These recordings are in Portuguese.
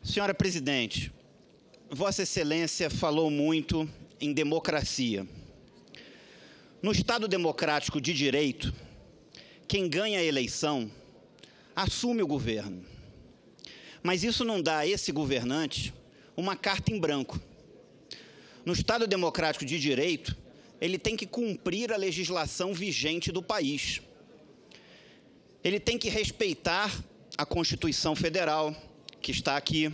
Senhora Presidente, Vossa Excelência falou muito em democracia. No Estado democrático de direito, quem ganha a eleição assume o governo. Mas isso não dá a esse governante uma carta em branco. No Estado democrático de direito, ele tem que cumprir a legislação vigente do país. Ele tem que respeitar a Constituição Federal, que está aqui,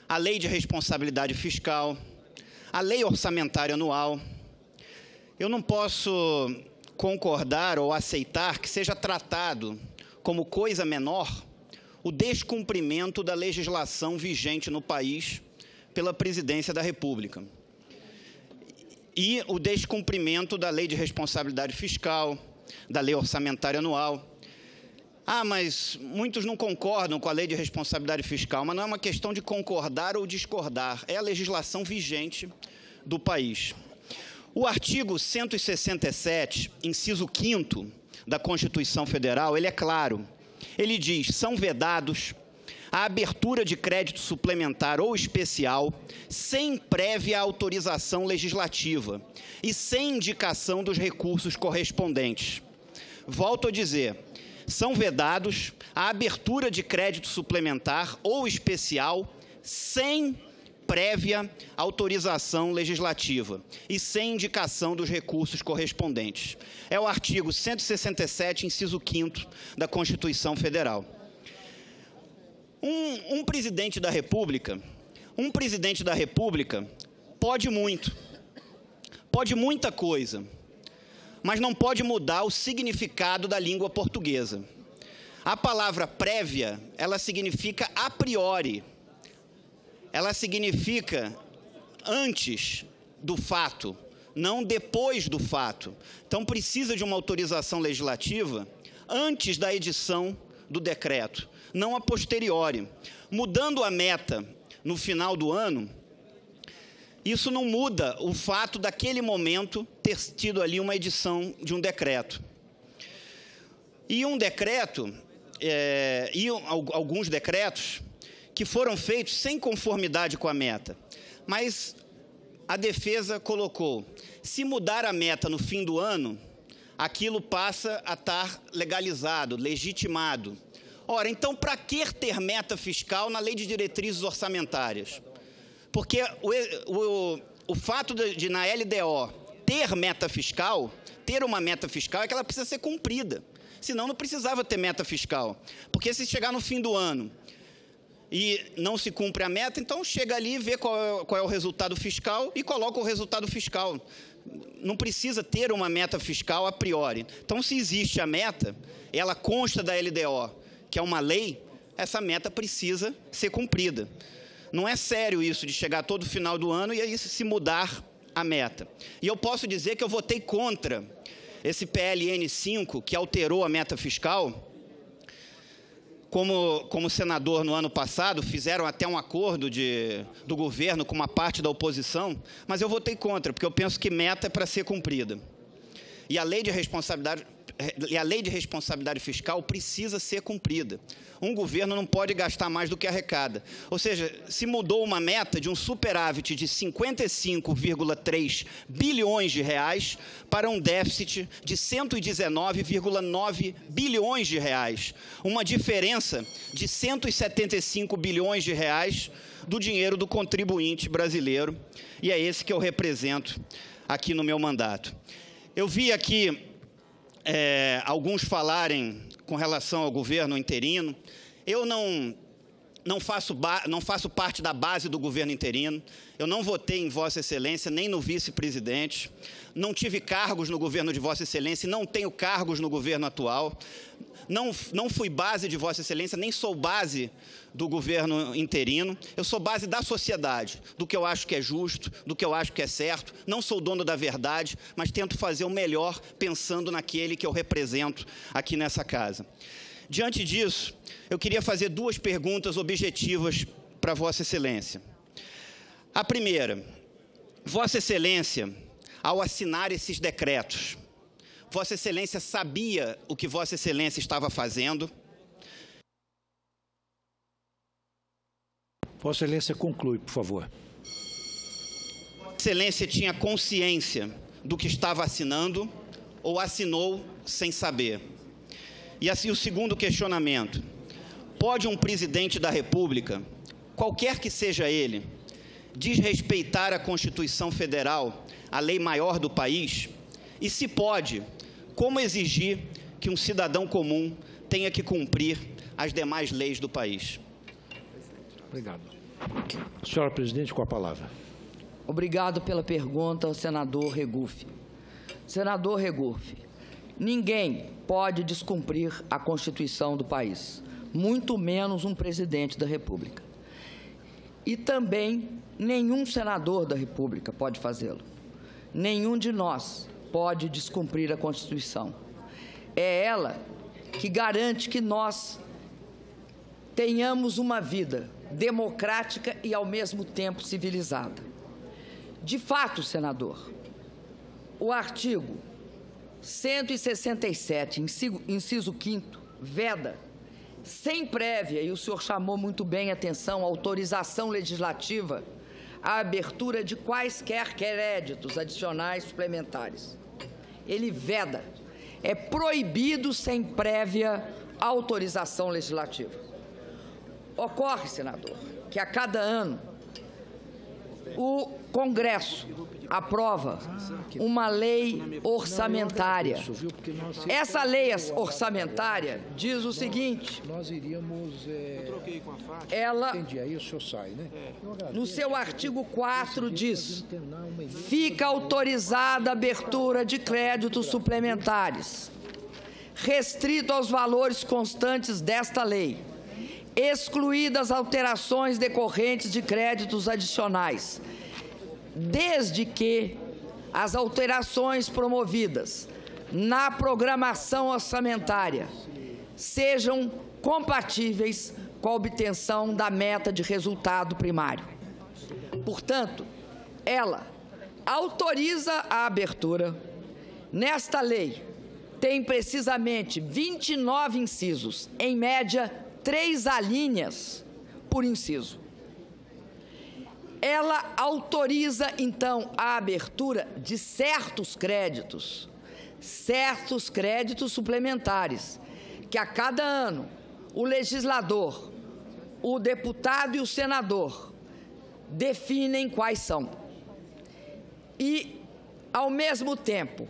a Lei de Responsabilidade Fiscal, a Lei Orçamentária Anual. Eu não posso concordar ou aceitar que seja tratado como coisa menor o descumprimento da legislação vigente no país pela Presidência da República e o descumprimento da Lei de Responsabilidade Fiscal, da Lei Orçamentária Anual. Ah, mas muitos não concordam com a Lei de Responsabilidade Fiscal, mas não é uma questão de concordar ou discordar, é a legislação vigente do país. O artigo 167, inciso 5º da Constituição Federal, ele é claro. Ele diz: são vedados a abertura de crédito suplementar ou especial sem prévia autorização legislativa e sem indicação dos recursos correspondentes. Volto a dizer, são vedados a abertura de crédito suplementar ou especial sem prévia autorização legislativa e sem indicação dos recursos correspondentes. É o artigo 167, inciso 5º da Constituição Federal. Um presidente da República pode muito, pode muita coisa, mas não pode mudar o significado da língua portuguesa. A palavra prévia, ela significa a priori, ela significa antes do fato, não depois do fato. Então, precisa de uma autorização legislativa antes da edição do decreto, não a posteriori. Mudando a meta no final do ano, isso não muda o fato daquele momento ter tido ali uma edição de um decreto. E um decreto, alguns decretos que foram feitos sem conformidade com a meta. Mas a defesa colocou, se mudar a meta no fim do ano, aquilo passa a estar legalizado, legitimado. Ora, então, para que ter meta fiscal na Lei de Diretrizes Orçamentárias? Porque o fato de na LDO ter meta fiscal, ter uma meta fiscal, é que ela precisa ser cumprida. Senão, não precisava ter meta fiscal. Porque se chegar no fim do ano e não se cumpre a meta, então chega ali, vê qual é o resultado fiscal e coloca o resultado fiscal. Não precisa ter uma meta fiscal a priori. Então, se existe a meta, ela consta da LDO, que é uma lei, essa meta precisa ser cumprida. Não é sério isso de chegar todo final do ano e aí se mudar a meta. E eu posso dizer que eu votei contra esse PLN 5, que alterou a meta fiscal. Como senador no ano passado, fizeram até um acordo do governo com uma parte da oposição, mas eu votei contra, porque eu penso que meta é para ser cumprida. E a lei de responsabilidade fiscal precisa ser cumprida. Um governo não pode gastar mais do que arrecada. Ou seja, se mudou uma meta de um superávit de 55,3 bilhões de reais para um déficit de 119,9 bilhões de reais. Uma diferença de 175 bilhões de reais do dinheiro do contribuinte brasileiro. E é esse que eu represento aqui no meu mandato. Eu vi aqui alguns falarem com relação ao governo interino. Eu não faço parte da base do governo interino. Eu não votei em Vossa Excelência, nem no vice-presidente. Não tive cargos no governo de Vossa Excelência e não tenho cargos no governo atual. Não fui base de Vossa Excelência, nem sou base do governo interino. Eu sou base da sociedade, do que eu acho que é justo, do que eu acho que é certo. Não sou dono da verdade, mas tento fazer o melhor pensando naquele que eu represento aqui nessa casa. Diante disso, eu queria fazer duas perguntas objetivas para Vossa Excelência. A primeira, Vossa Excelência, ao assinar esses decretos, Vossa Excelência sabia o que Vossa Excelência estava fazendo? Vossa Excelência conclui, por favor. Vossa Excelência tinha consciência do que estava assinando ou assinou sem saber? E assim, o segundo questionamento: pode um presidente da República, qualquer que seja ele, desrespeitar a Constituição Federal, a lei maior do país? E se pode, como exigir que um cidadão comum tenha que cumprir as demais leis do país? Obrigado. Senhora Presidente, com a palavra. Obrigado pela pergunta, senador Regufe. Senador Regufe, ninguém pode descumprir a Constituição do país, muito menos um presidente da República. E também nenhum senador da República pode fazê-lo. Nenhum de nós pode descumprir a Constituição. É ela que garante que nós tenhamos uma vida democrática e, ao mesmo tempo, civilizada. De fato, senador, o artigo 167, inciso 5º, veda, sem prévia, e o senhor chamou muito bem a atenção, autorização legislativa, a abertura de quaisquer créditos adicionais suplementares. Ele veda, é proibido sem prévia autorização legislativa. Ocorre, senador, que a cada ano o Congresso aprova uma lei orçamentária. Essa lei orçamentária diz o seguinte: ela, no seu artigo 4, diz: fica autorizada a abertura de créditos suplementares, restrito aos valores constantes desta lei, excluídas alterações decorrentes de créditos adicionais, desde que as alterações promovidas na programação orçamentária sejam compatíveis com a obtenção da meta de resultado primário. Portanto, ela autoriza a abertura. Nesta lei, tem precisamente 29 incisos, em média 3 alíneas por inciso. Ela autoriza, então, a abertura de certos créditos suplementares, que a cada ano o legislador, o deputado e o senador definem quais são. E, ao mesmo tempo,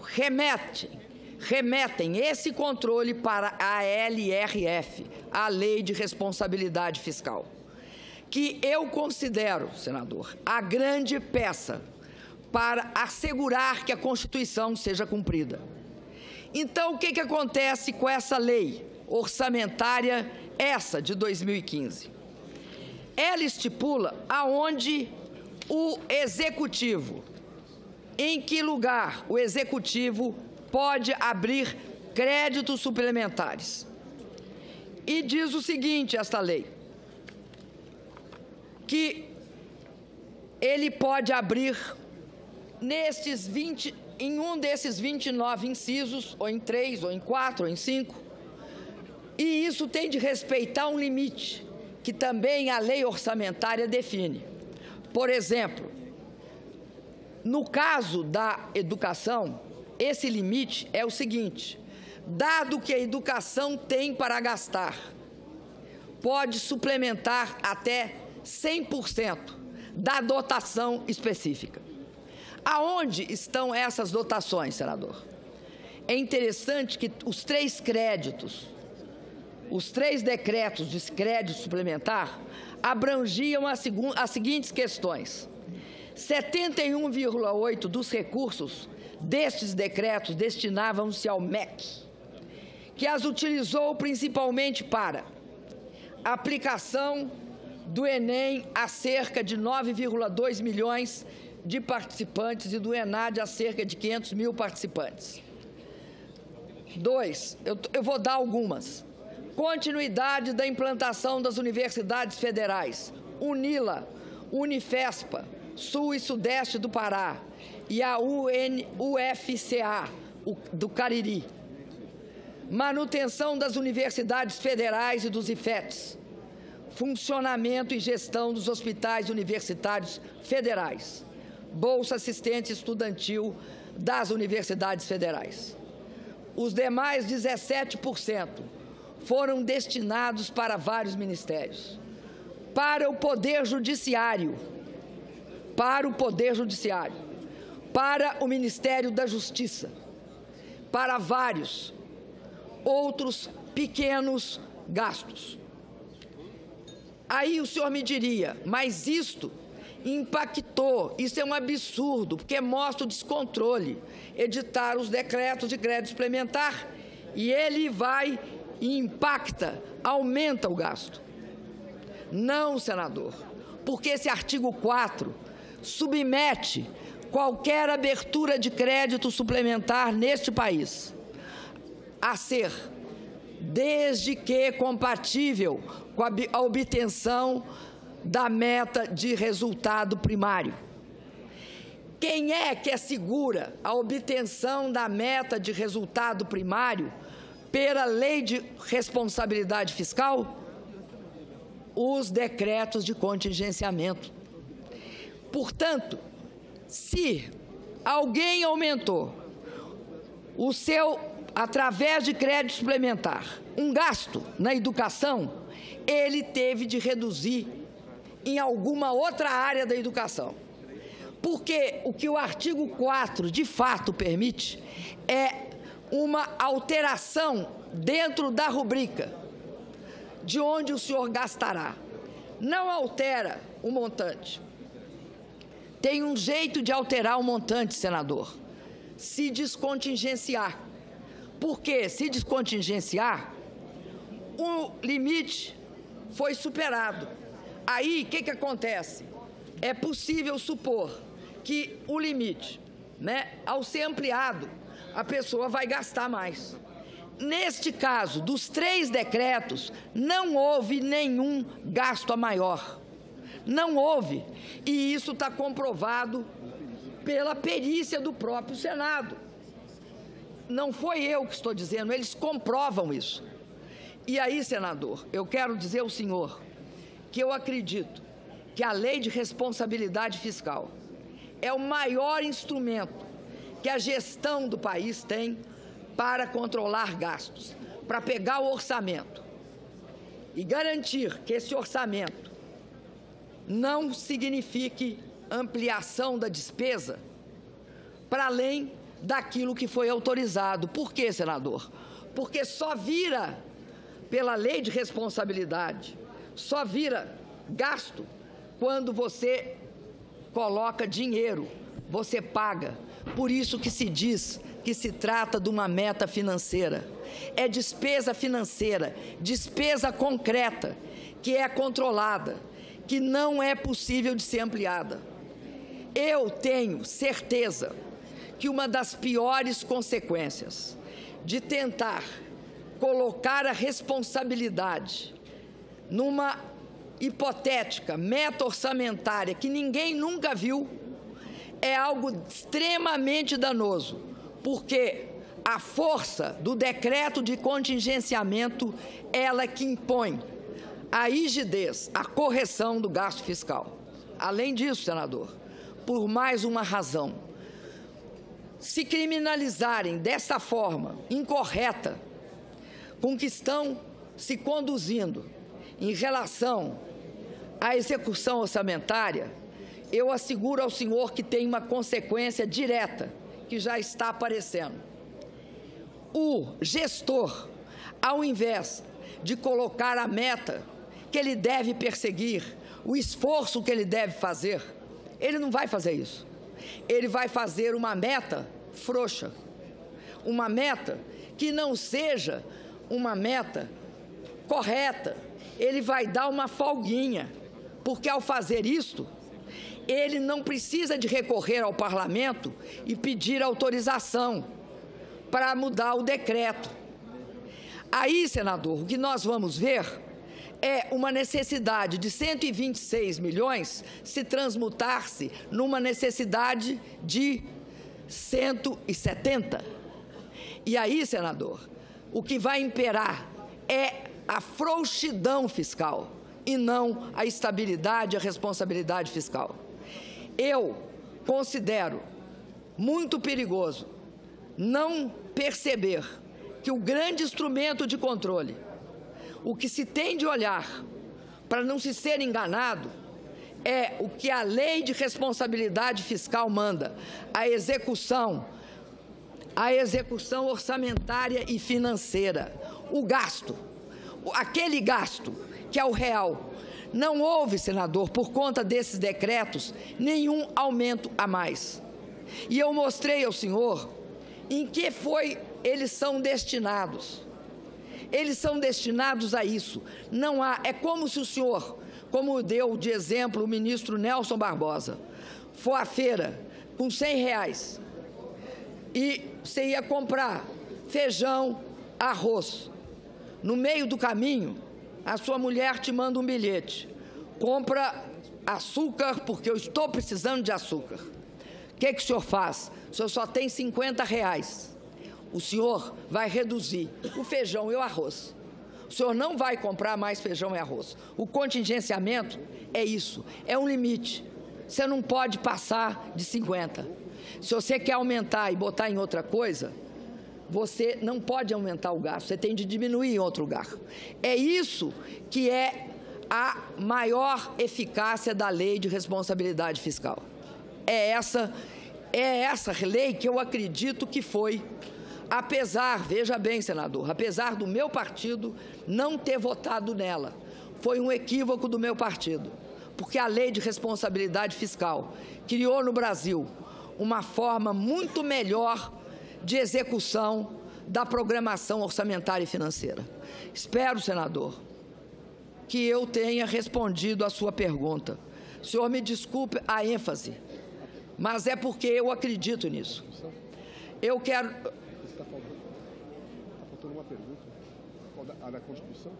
remetem esse controle para a LRF, a Lei de Responsabilidade Fiscal, que eu considero, senador, a grande peça para assegurar que a Constituição seja cumprida. Então, o que acontece com essa lei orçamentária, essa de 2015? Ela estipula aonde o Executivo, em que lugar o Executivo pode abrir créditos suplementares. E diz o seguinte, esta lei, que ele pode abrir em um desses 29 incisos, ou em 3, ou em 4, ou em 5, e isso tem de respeitar um limite, que também a lei orçamentária define. Por exemplo, no caso da educação, esse limite é o seguinte: dado que a educação tem para gastar, pode suplementar até 100% da dotação específica. Aonde estão essas dotações, senador? É interessante que os 3 decretos de crédito suplementar abrangiam as seguintes questões: 71,8% dos recursos destes decretos destinavam-se ao MEC, que as utilizou principalmente para aplicação do Enem a cerca de 9,2 milhões de participantes e do ENAD a cerca de 500 mil participantes. 2, eu vou dar algumas. Continuidade da implantação das universidades federais, UNILA, Unifespa, Sul e Sudeste do Pará, e a UFCA, do Cariri. Manutenção das universidades federais e dos IFETs. funcionamento e gestão dos hospitais universitários federais, Bolsa Assistente Estudantil das universidades federais. Os demais 17% foram destinados para vários ministérios. Para o Poder Judiciário, para o Ministério da Justiça, para vários outros pequenos gastos. Aí o senhor me diria, mas isto impactou, isso é um absurdo, porque mostra o descontrole. Editar os decretos de crédito suplementar e ele vai e impacta, aumenta o gasto. Não, senador, porque esse artigo 4 submete qualquer abertura de crédito suplementar neste país a ser, desde que compatível com a obtenção da meta de resultado primário. Quem é que assegura a obtenção da meta de resultado primário pela Lei de Responsabilidade Fiscal? Os decretos de contingenciamento. Portanto, se alguém aumentou o seu, através de crédito suplementar, um gasto na educação, ele teve de reduzir em alguma outra área da educação. Porque o que o artigo 4 de fato permite é uma alteração dentro da rubrica de onde o senhor gastará. Não altera o montante. Tem um jeito de alterar o montante, senador, se descontingenciar. Porque, se descontingenciar, o limite foi superado. Aí, o que acontece? É possível supor que o limite, ao ser ampliado, a pessoa vai gastar mais. Neste caso, dos 3 decretos, não houve nenhum gasto a maior. Não houve. E isso está comprovado pela perícia do próprio Senado. Não foi eu que estou dizendo, eles comprovam isso. E aí, senador, eu quero dizer ao senhor que eu acredito que a Lei de Responsabilidade Fiscal é o maior instrumento que a gestão do país tem para controlar gastos, para pegar o orçamento e garantir que esse orçamento não signifique ampliação da despesa para além daquilo que foi autorizado. Por quê, senador? Porque só vira, pela Lei de Responsabilidade, só vira gasto quando você coloca dinheiro, você paga. Por isso que se diz que se trata de uma meta financeira. É despesa financeira, despesa concreta, que é controlada, que não é possível de ser ampliada. Eu tenho certeza que uma das piores consequências de tentar colocar a responsabilidade numa hipotética meta orçamentária que ninguém nunca viu é algo extremamente danoso, porque a força do decreto de contingenciamento, ela que impõe a rigidez, a correção do gasto fiscal. Além disso, senador, por mais uma razão, se criminalizarem dessa forma incorreta com que estão se conduzindo em relação à execução orçamentária, eu asseguro ao senhor que tem uma consequência direta que já está aparecendo. O gestor, ao invés de colocar a meta que ele deve perseguir, o esforço que ele deve fazer, ele não vai fazer isso. Ele vai fazer uma meta frouxa, uma meta que não seja uma meta correta. Ele vai dar uma folguinha, porque ao fazer isto, ele não precisa de recorrer ao parlamento e pedir autorização para mudar o decreto. Aí, senador, o que nós vamos ver é uma necessidade de 126 milhões se transmutar-se numa necessidade de 170. E aí, senador, o que vai imperar é a frouxidão fiscal, e não a estabilidade e a responsabilidade fiscal. Eu considero muito perigoso não perceber que o grande instrumento de controle, o que se tem de olhar para não se ser enganado, é o que a lei de responsabilidade fiscal manda, a execução orçamentária e financeira, o gasto, aquele gasto que é o real. Não houve, senador, por conta desses decretos, nenhum aumento a mais. E eu mostrei ao senhor em que eles são destinados. Eles são destinados a isso. Não há, é como se o senhor, como deu de exemplo o ministro Nelson Barbosa, for à feira com R$100 e você ia comprar feijão, arroz. No meio do caminho, a sua mulher te manda um bilhete. Compra açúcar, porque eu estou precisando de açúcar. O que o senhor faz? O senhor só tem R$50. O senhor vai reduzir o feijão e o arroz. O senhor não vai comprar mais feijão e arroz. O contingenciamento é isso, é um limite. Você não pode passar de 50. Se você quer aumentar e botar em outra coisa, você não pode aumentar o gasto, você tem de diminuir em outro lugar. É isso que é a maior eficácia da lei de responsabilidade fiscal. É essa lei que eu acredito que foi, apesar, veja bem, senador, apesar do meu partido não ter votado nela, foi um equívoco do meu partido, porque a lei de responsabilidade fiscal criou no Brasil uma forma muito melhor de execução da programação orçamentária e financeira. Espero, senador, que eu tenha respondido a sua pergunta. O senhor me desculpe a ênfase, mas é porque eu acredito nisso. Eu quero... Está faltando uma pergunta. A da Constituição?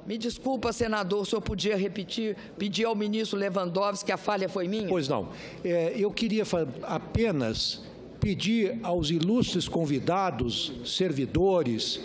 Me desculpa, senador, o senhor podia repetir, pedir ao ministro Lewandowski que a falha foi minha? Pois não. Eu queria apenas pedir aos ilustres convidados, servidores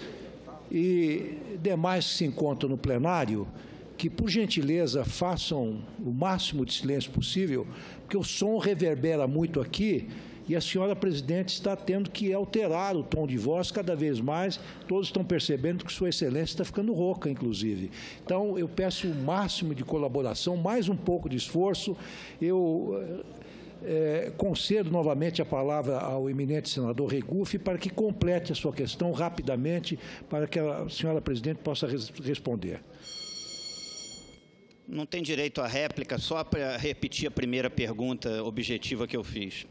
e demais que se encontram no plenário, que, por gentileza, façam o máximo de silêncio possível, porque o som reverbera muito aqui e a senhora presidente está tendo que alterar o tom de voz cada vez mais. Todos estão percebendo que Sua Excelência está ficando rouca, inclusive. Então, eu peço o máximo de colaboração, mais um pouco de esforço. Eu concedo novamente a palavra ao eminente senador Regufe para que complete a sua questão rapidamente, para que a senhora presidente possa responder. Não tem direito à réplica, só para repetir a primeira pergunta objetiva que eu fiz.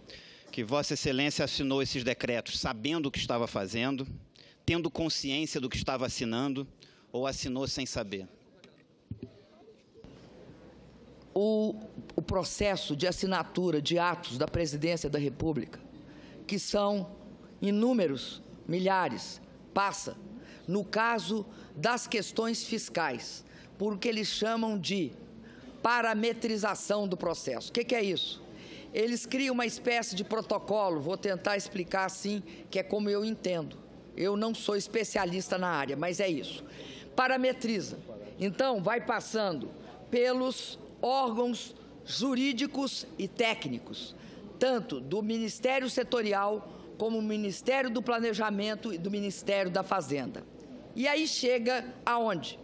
Que Vossa Excelência assinou esses decretos sabendo o que estava fazendo, tendo consciência do que estava assinando, ou assinou sem saber? O processo de assinatura de atos da Presidência da República, que são inúmeros, milhares, passa, no caso das questões fiscais, por o que eles chamam de parametrização do processo. O que é isso? Eles criam uma espécie de protocolo, vou tentar explicar assim, que é como eu entendo. Eu não sou especialista na área, mas é isso. Parametriza. Então, vai passando pelos órgãos jurídicos e técnicos, tanto do Ministério Setorial, como do Ministério do Planejamento e do Ministério da Fazenda. E aí chega aonde?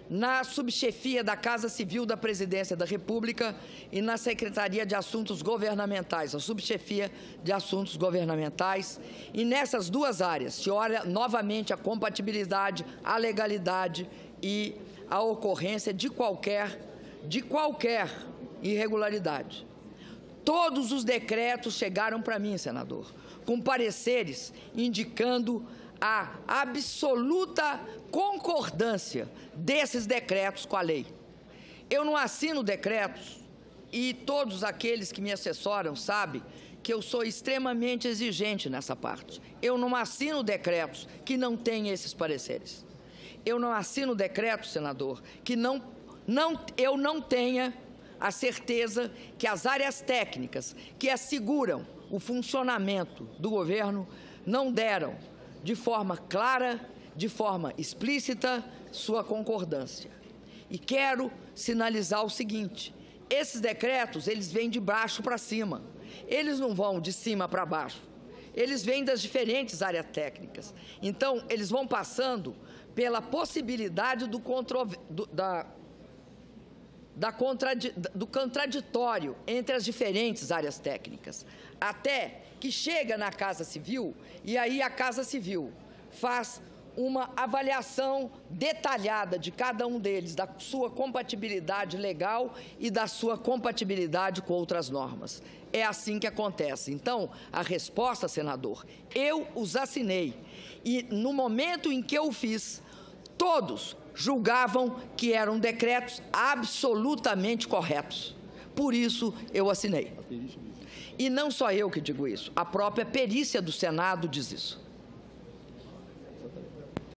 Na subchefia da Casa Civil da Presidência da República e na Secretaria de Assuntos Governamentais, a subchefia de Assuntos Governamentais. E nessas duas áreas se olha novamente a compatibilidade, a legalidade e a ocorrência de qualquer irregularidade. Todos os decretos chegaram para mim, senador, com pareceres indicando a absoluta concordância desses decretos com a lei. Eu não assino decretos, e todos aqueles que me assessoram sabem que eu sou extremamente exigente nessa parte. Eu não assino decretos que não têm esses pareceres. Eu não assino decretos, senador, que eu não tenha a certeza que as áreas técnicas que asseguram o funcionamento do governo não deram de forma clara, de forma explícita, sua concordância. E quero sinalizar o seguinte: esses decretos, eles vêm de baixo para cima, eles não vão de cima para baixo, eles vêm das diferentes áreas técnicas. Então, eles vão passando pela possibilidade do contraditório entre as diferentes áreas técnicas, até que chega na Casa Civil, e aí a Casa Civil faz uma avaliação detalhada de cada um deles, da sua compatibilidade legal e da sua compatibilidade com outras normas. É assim que acontece. Então, a resposta, senador, eu os assinei. E no momento em que eu fiz, todos julgavam que eram decretos absolutamente corretos. Por isso, eu assinei. E não só eu que digo isso, a própria perícia do Senado diz isso.